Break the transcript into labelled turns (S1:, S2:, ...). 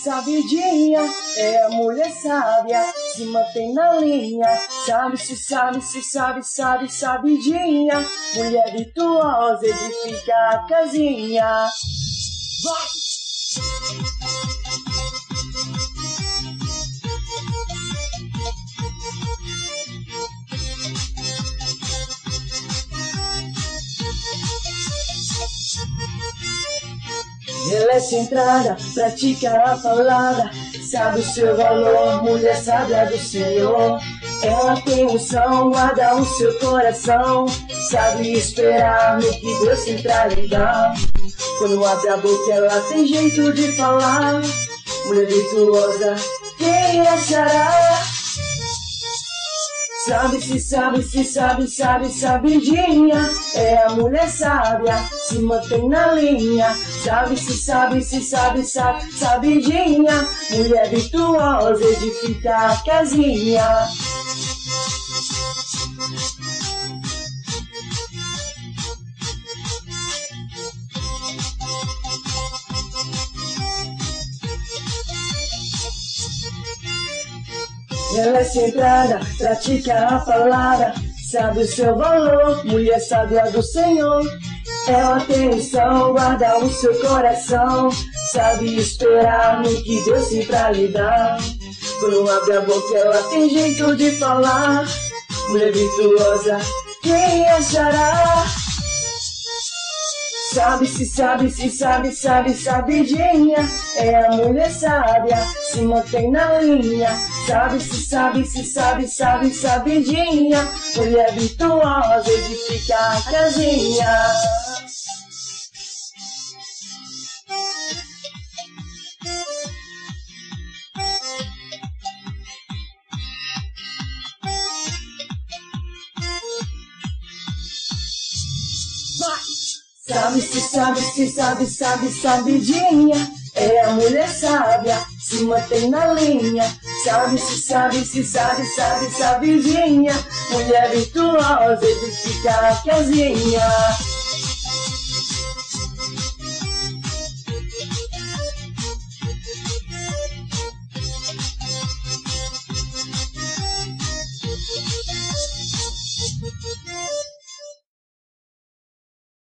S1: Sabidinha, é a mulher sábia, se mantém na linha. Sabidinha, mulher virtuosa, edifica a casinha. Vai! Ela é centrada, pratica a palavra, sabe o seu valor, mulher sábia do Senhor. Ela tem unção, guarda o seu coração, sabe esperar no que Deus centralidade. Quando abre a boca ela tem jeito de falar, mulher virtuosa, quem achará? Sabidinha, é a mulher sábia, se mantém na linha. Sabidinha, mulher virtuosa, edifica a casinha. Ela é centrada, pratica a palavra, sabe o seu valor, mulher sábia do Senhor. Ela tem unção, guarda o seu coração, sabe esperar no que Deus sempre lhe dá. Quando abre a boca ela tem jeito de falar, mulher virtuosa, quem achará? Sabidinha, é a mulher sábia, se mantém na linha. Sabidinha, mulher virtuosa, edifica a casinha. Sabidinha, é a mulher sábia, se mantém na linha. Sabidinha, mulher virtuosa, edifica a casinha.